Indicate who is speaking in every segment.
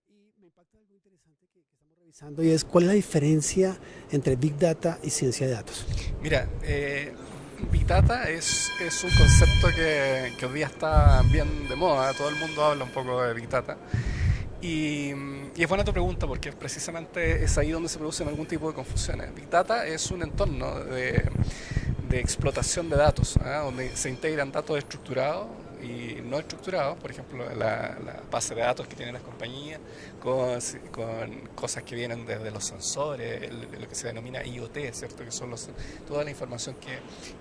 Speaker 1: Y me impacta algo interesante que estamos revisando y es cuál es la diferencia entre Big Data y ciencia de datos.
Speaker 2: Mira, Big Data es un concepto que hoy día está bien de moda, todo el mundo habla un poco de Big Data. Y es buena tu pregunta porque precisamente es ahí donde se producen algún tipo de confusiones. Big Data es un entorno de explotación de datos, ¿ah? Donde se integran datos estructurados y no estructurados, por ejemplo, la base de datos que tienen las compañías, con cosas que vienen desde los sensores, lo que se denomina IoT, ¿cierto? Que son toda la información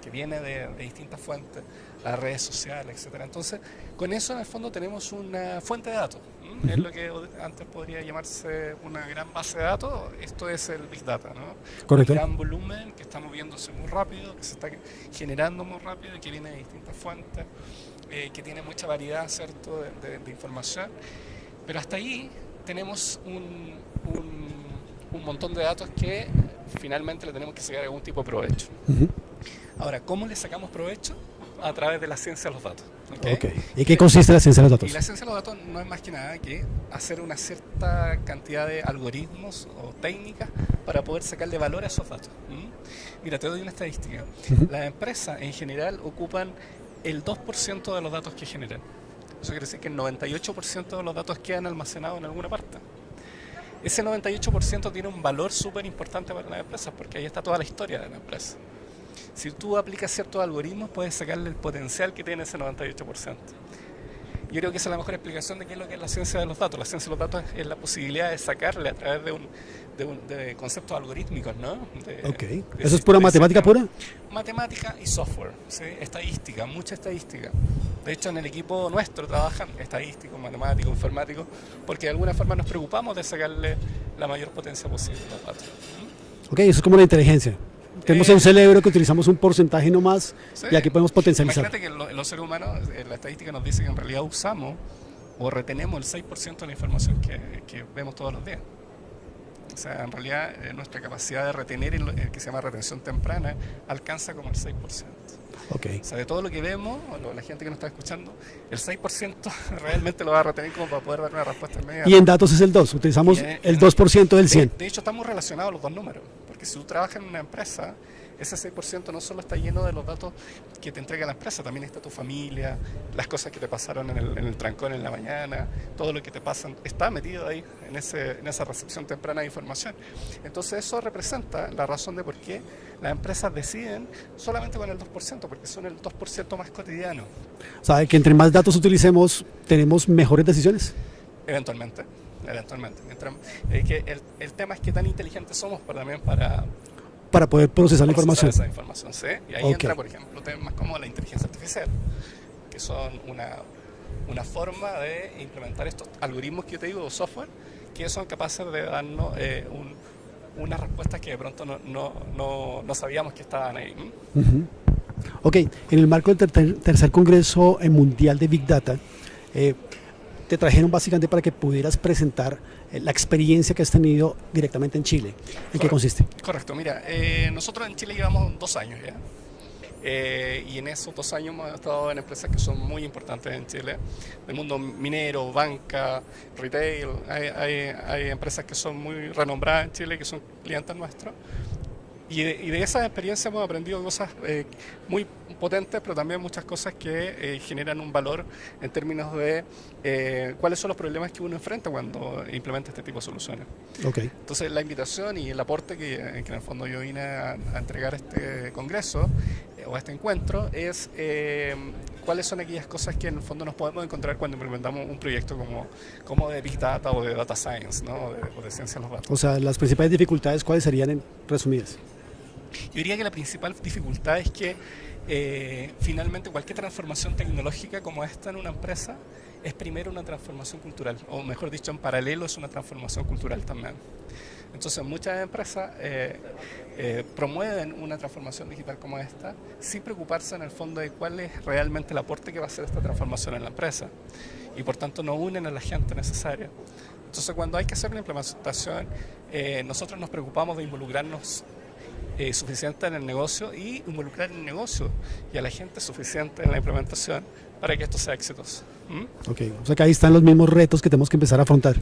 Speaker 2: que viene de distintas fuentes, las redes sociales, etcétera. Entonces, con eso en el fondo tenemos una fuente de datos. Es
Speaker 1: Ujú.
Speaker 2: lo que antes podría llamarse una gran base de datos. Esto es el Big Data, ¿no? Un
Speaker 1: Correcto.
Speaker 2: gran volumen que está moviéndose muy rápido, que se está generando muy rápido y que viene de distintas fuentes, que tiene mucha variedad, ¿cierto?, de información. Pero hasta ahí tenemos un montón de datos que finalmente le tenemos que sacar algún tipo de provecho.
Speaker 1: Ujú.
Speaker 2: Ahora, ¿cómo le sacamos provecho? A través de la ciencia de los datos. ¿Ok?
Speaker 1: Ok. ¿Y qué consiste la ciencia de los
Speaker 2: Y
Speaker 1: datos?
Speaker 2: la ciencia de los datos no es más que nada que hacer una cierta cantidad de algoritmos o técnicas para poder sacarle valor a esos datos. ¿Mm? Mira, te doy una estadística.
Speaker 1: Ujú.
Speaker 2: Las empresas en general ocupan el 2% de los datos que generan. Eso quiere decir que el 98% de los datos quedan almacenados en alguna parte. Ese 98% tiene un valor súper importante para las empresas porque ahí está toda la historia de la empresa. Si tú aplicas ciertos algoritmos, puedes sacarle el potencial que tiene ese 98%. Yo creo que esa es la mejor explicación de qué es lo que es la ciencia de los datos. La ciencia de los datos es la posibilidad de sacarle a través de conceptos algorítmicos, ¿no?
Speaker 1: Ok. ¿Eso es pura
Speaker 2: De
Speaker 1: matemática
Speaker 2: sistemas,
Speaker 1: pura?
Speaker 2: matemática y software, ¿sí? Estadística, mucha estadística. De hecho, en el equipo nuestro trabajan estadísticos, matemáticos, informáticos, porque de alguna forma nos preocupamos de sacarle la mayor potencia posible a los datos.
Speaker 1: Ok, eso es como la inteligencia. Tenemos un
Speaker 2: Eh,
Speaker 1: cerebro que utilizamos un porcentaje nomás
Speaker 2: Sí.
Speaker 1: y aquí podemos potencializar.
Speaker 2: Imagínate que los seres humanos, la estadística nos dice que en realidad usamos o retenemos el 6% de la información que vemos todos los días. O sea, en realidad nuestra capacidad de retener, que se llama retención temprana, alcanza como el 6%.
Speaker 1: Ok.
Speaker 2: O sea, de todo lo que vemos, o la gente que nos está escuchando, el 6% realmente lo va a retener como para poder dar una respuesta
Speaker 1: Y
Speaker 2: inmediata.
Speaker 1: en datos es el 2.
Speaker 2: Y
Speaker 1: Utilizamos el 2% del 100.
Speaker 2: de hecho, estamos relacionados los dos números, porque si tú trabajas en una empresa, ese 6% no solo está lleno de los datos que te entrega la empresa, también está tu familia, las cosas que te pasaron en el trancón en la mañana, todo lo que te pasan, está metido ahí en esa recepción temprana de información. Entonces eso representa la razón de por qué las empresas deciden solamente con el 2%, porque son el 2% más cotidiano,
Speaker 1: O sea, que entre más datos utilicemos, tenemos mejores decisiones.
Speaker 2: eventualmente. Eventualmente. El tema es que tan inteligentes somos también para
Speaker 1: Para poder procesar la
Speaker 2: procesar
Speaker 1: información.
Speaker 2: esa información, ¿sí? Y ahí
Speaker 1: Ok.
Speaker 2: entra, por ejemplo, temas como la inteligencia artificial, que son una forma de implementar estos algoritmos que yo te digo, o software, que son capaces de darnos unas respuestas que de pronto no sabíamos que estaban ahí.
Speaker 1: Ujú. Ok, en el marco del tercer Congreso Mundial de Big Data, eh, te trajeron básicamente para que pudieras presentar la experiencia que has tenido directamente en Chile. ¿En qué
Speaker 2: Correcto,
Speaker 1: consiste?
Speaker 2: correcto. Mira, nosotros en Chile llevamos 2 años ya. Y en esos 2 años hemos estado en empresas que son muy importantes en Chile, del mundo minero, banca, retail. Hay empresas que son muy renombradas en Chile, que son clientes nuestros. Y de esas experiencias hemos aprendido cosas muy potentes, pero también muchas cosas que generan un valor en términos de cuáles son los problemas que uno enfrenta cuando implementa este tipo de soluciones.
Speaker 1: Ok.
Speaker 2: Entonces, la invitación y el aporte que en el fondo yo vine a entregar a este congreso o a este encuentro es cuáles son aquellas cosas que en el fondo nos podemos encontrar cuando implementamos un proyecto como de Big Data o de Data Science, ¿no? O de ciencia de los datos.
Speaker 1: O sea, las principales dificultades, ¿cuáles serían en resumidas?
Speaker 2: Yo diría que la principal dificultad es que finalmente cualquier transformación tecnológica como esta en una empresa es primero una transformación cultural, o mejor dicho, en paralelo es una transformación cultural también. Entonces muchas empresas promueven una transformación digital como esta sin preocuparse en el fondo de cuál es realmente el aporte que va a hacer esta transformación en la empresa y por tanto no unen a la gente necesaria. Entonces cuando hay que hacer una implementación, nosotros nos preocupamos de involucrarnos suficiente en el negocio y involucrar el negocio y a la gente suficiente en la implementación para que esto sea exitoso. ¿Mm?
Speaker 1: Ok, o sea que ahí están los mismos retos que tenemos que empezar a afrontar.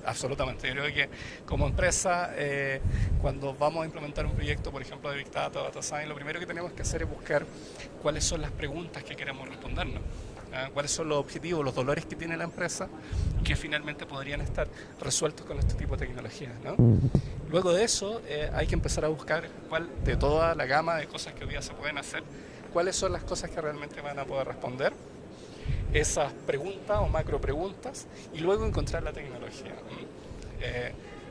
Speaker 2: Absolutamente. Yo creo que como empresa, cuando vamos a implementar un proyecto, por ejemplo, de Big Data o Data Science, lo primero que tenemos que hacer es buscar cuáles son las preguntas que queremos respondernos. Cuáles son los objetivos, los dolores que tiene la empresa que finalmente podrían estar resueltos con este tipo de tecnologías, ¿no? Luego de eso hay que empezar a buscar cuál de toda la gama de cosas que hoy día se pueden hacer, cuáles son las cosas que realmente van a poder responder esas preguntas o macro preguntas y luego encontrar la tecnología.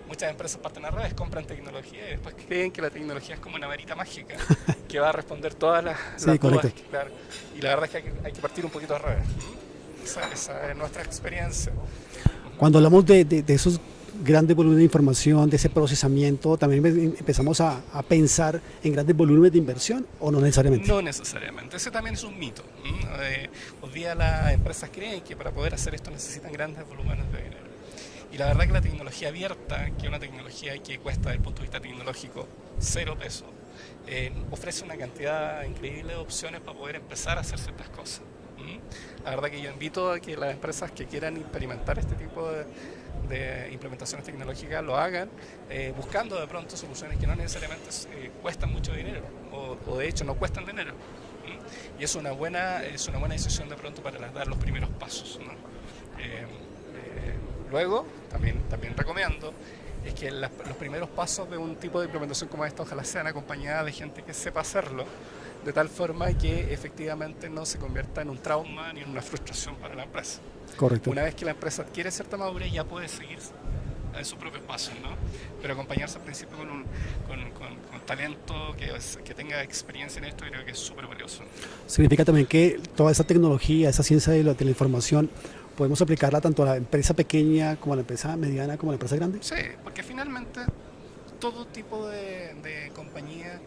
Speaker 2: Muchas empresas parten al revés, compran tecnología y después creen que la tecnología es como una varita mágica que va a responder todas las
Speaker 1: Sí,
Speaker 2: dudas. Claro. Y la verdad es que hay que partir un poquito al revés. Esa es nuestra experiencia.
Speaker 1: Cuando hablamos de esos grandes volúmenes de información, de ese procesamiento, ¿también empezamos a pensar en grandes volúmenes de inversión o no necesariamente?
Speaker 2: No necesariamente, ese también es un mito. Hoy día las empresas creen que para poder hacer esto necesitan grandes volúmenes de dinero. Y la verdad que la tecnología abierta, que es una tecnología que cuesta desde el punto de vista tecnológico 0 pesos, ofrece una cantidad increíble de opciones para poder empezar a hacer ciertas cosas. La verdad que yo invito a que las empresas que quieran experimentar este tipo de implementaciones tecnológicas lo hagan, buscando de pronto soluciones que no necesariamente cuestan mucho dinero o de hecho no cuestan dinero. Y es una buena decisión de pronto para dar los primeros pasos, ¿no? Luego, también recomiendo, es que los primeros pasos de un tipo de implementación como esta ojalá sean acompañadas de gente que sepa hacerlo, de tal forma que efectivamente no se convierta en un trauma ni en una frustración para la empresa.
Speaker 1: Correcto.
Speaker 2: Una vez que la empresa adquiere cierta madurez ya puede seguir en sus propios pasos, ¿no? Pero acompañarse al principio con talento que tenga experiencia en esto, creo que es súper valioso.
Speaker 1: Significa también que toda esa tecnología, esa ciencia de la información, podemos aplicarla tanto a la empresa pequeña como a la empresa mediana como a la empresa grande.
Speaker 2: Sí, porque finalmente todo tipo de compañía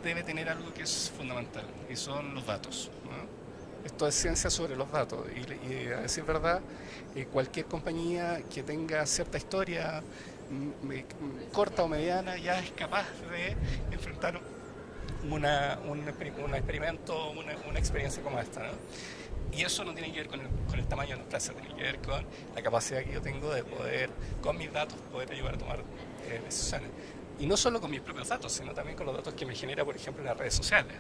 Speaker 2: debe tener algo que es fundamental y son los datos, ¿no? Esto es ciencia sobre los datos y a decir verdad, cualquier compañía que tenga cierta historia corta o mediana ya es capaz de enfrentar un experimento, una experiencia como esta, ¿no? Y eso no tiene que ver con el tamaño de la empresa, tiene que ver con la capacidad que yo tengo de poder, con mis datos, poder ayudar a tomar decisiones. Y no solo con mis propios datos, sino también con los datos que me genera, por ejemplo, en las redes sociales.